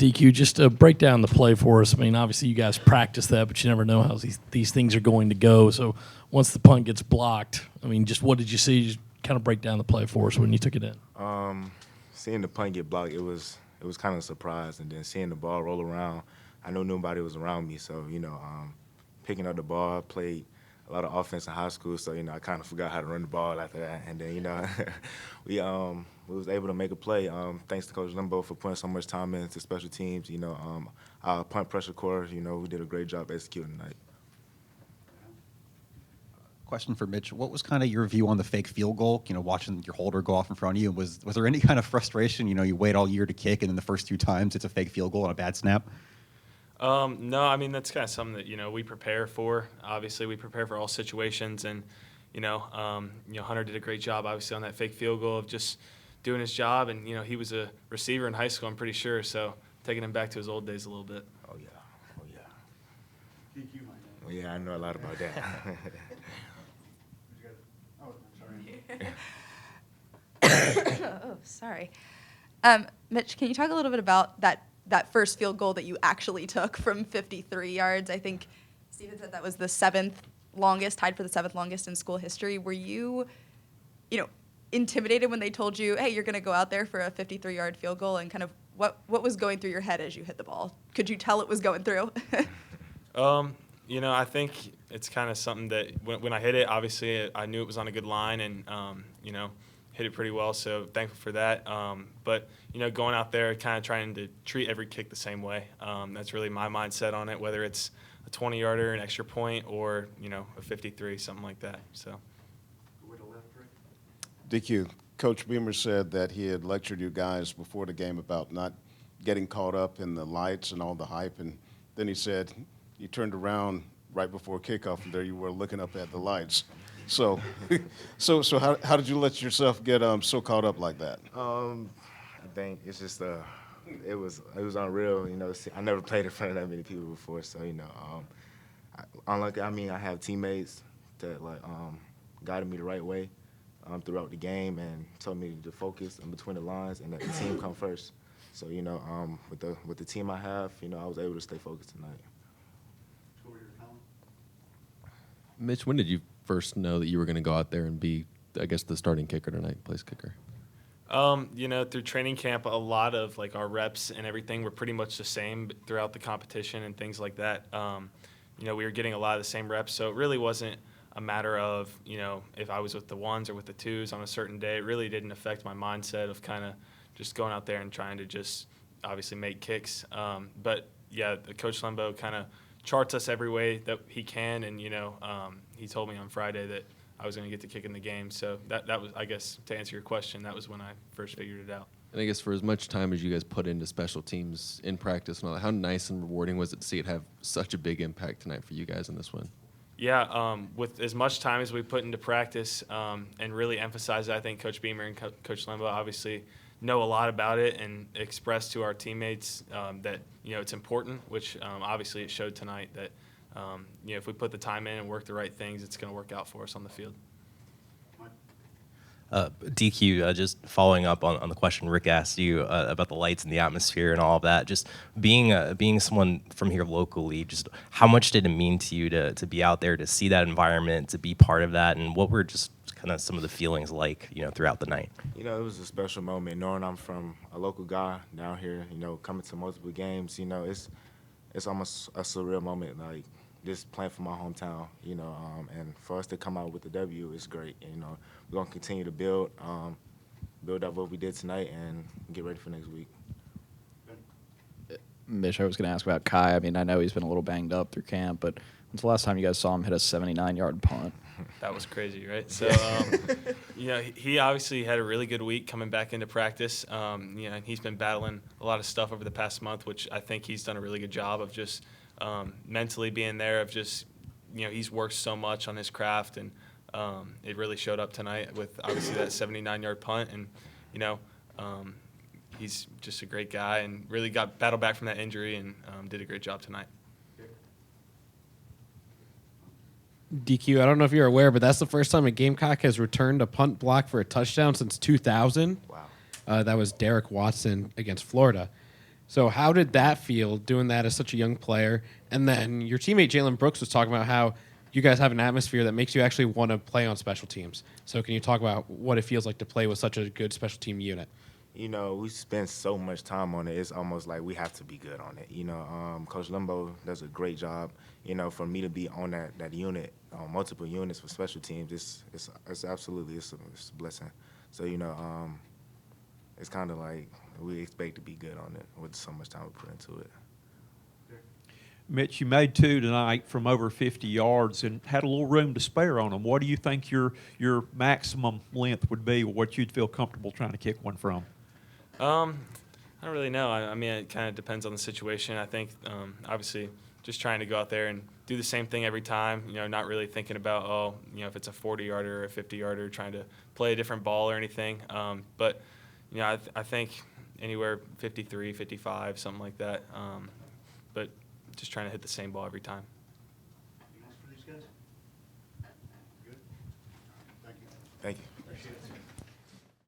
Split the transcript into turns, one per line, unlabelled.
DQ, just break down the play for us. I mean, obviously you guys practice that, but you never know how these things are going to go. So once the punt gets blocked, I mean, just what did you see? Just kind of break down the play for us when you took it in.
Seeing the punt get blocked, it was kind of a surprise, and then seeing the ball roll around, I knew nobody was around me. So picking up the ball, played a lot of offense in high school, so I kind of forgot how to run the ball after that. And then we was able to make a play. Thanks to Coach Limbo for putting so much time into special teams. Our punt pressure corps, we did a great job executing tonight.
Question for Mitch. What was kind of your view on the fake field goal? Watching your holder go off in front of you, was there any kind of frustration? You wait all year to kick, and then the first 2 times it's a fake field goal and a bad snap.
No, I mean that's kind of something that we prepare for. Obviously, we prepare for all situations, and Hunter did a great job, obviously, on that fake field goal of just doing his job. And he was a receiver in high school, I'm pretty sure. So taking him back to his old days a little bit.
Oh yeah, I know a lot about that.
Oh, sorry. Mitch, can you talk a little bit about that first field goal that you actually took from 53 yards? I think Steven said that was the 7th longest, tied for the 7th longest in school history. Were you, intimidated when they told you, hey, you're going to go out there for a 53-yard field goal, and kind of what was going through your head as you hit the ball? Could you tell it was going through?
I think it's kind of something that when I hit it, obviously I knew it was on a good line, and hit it pretty well, so thankful for that. But going out there, kind of trying to treat every kick the same way. That's really my mindset on it, whether it's a 20-yarder, an extra point, or a 53, something like that. So.
DQ, Coach Beamer said that he had lectured you guys before the game about not getting caught up in the lights and all the hype, and then he said you turned around right before kickoff, and there you were looking up at the lights. So how did you let yourself get so caught up like that?
I think it's just it was unreal. I never played in front of that many people before, so unlucky. I mean, I have teammates that guided me the right way throughout the game and told me to focus in between the lines and that the team come first. So with the team I have, I was able to stay focused tonight.
Mitch, when did you first know that you were going to go out there and be, I guess, the starting kicker tonight, place kicker?
Through training camp, a lot of our reps and everything were pretty much the same throughout the competition and things like that. We were getting a lot of the same reps, so it really wasn't a matter of, if I was with the 1s or with the 2s on a certain day. It really didn't affect my mindset of kind of just going out there and trying to just obviously make kicks. But yeah, Coach Lembo kind of charts us every way that he can, and he told me on Friday that I was going to get to kick in the game. So that was, I guess, to answer your question, that was when I first figured it out.
And I guess for as much time as you guys put into special teams in practice and all that, how nice and rewarding was it to see it have such a big impact tonight for you guys in this win?
Yeah, with as much time as we put into practice and really emphasize it, I think Coach Beamer and Coach Lembo obviously know a lot about it and express to our teammates that it's important, which obviously it showed tonight that if we put the time in and work the right things, it's going to work out for us on the field.
DQ, just following up on the question Rick asked you about the lights and the atmosphere and all of that, just being someone from here locally, just how much did it mean to you to be out there, to see that environment, to be part of that, and what were just kind of some of the feelings like, throughout the night?
It was a special moment, knowing I'm from a local guy down here, coming to multiple games, it's almost a surreal moment, like just playing for my hometown, and for us to come out with the W is great. We're going to continue to build up what we did tonight and get ready for next week.
Mitch, I was going to ask about Kai. I mean, I know he's been a little banged up through camp, but when's the last time you guys saw him hit a 79-yard punt?
That was crazy, right? So, he obviously had a really good week coming back into practice. And he's been battling a lot of stuff over the past month, which I think he's done a really good job of just mentally being there, of just, he's worked so much on his craft, and it really showed up tonight with obviously that 79-yard punt. And, he's just a great guy and really battled back from that injury and did a great job tonight.
DQ, I don't know if you're aware, but that's the first time a Gamecock has returned a punt block for a touchdown since 2000.
Wow.
That was Derek Watson against Florida. So how did that feel doing that as such a young player? And then your teammate Jalen Brooks was talking about how you guys have an atmosphere that makes you actually want to play on special teams. So can you talk about what it feels like to play with such a good special team unit?
You know, we spend so much time on it. It's almost like we have to be good on it. You know, Coach Limbo does a great job. You know, for me to be on that unit, multiple units for special teams, it's absolutely it's a blessing. So you know, it's kind of like we expect to be good on it with so much time we put into it.
Mitch, you made 2 tonight from over 50 yards and had a little room to spare on them. What do you think your maximum length would be, or what you'd feel comfortable trying to kick one from?
I don't really know. I mean, it kind of depends on the situation. I think, obviously, just trying to go out there and do the same thing every time, you know, not really thinking about, if it's a 40-yarder or a 50-yarder, trying to play a different ball or anything. But, you know, I think anywhere 53, 55, something like that. But just trying to hit the same ball every time.
Thank you.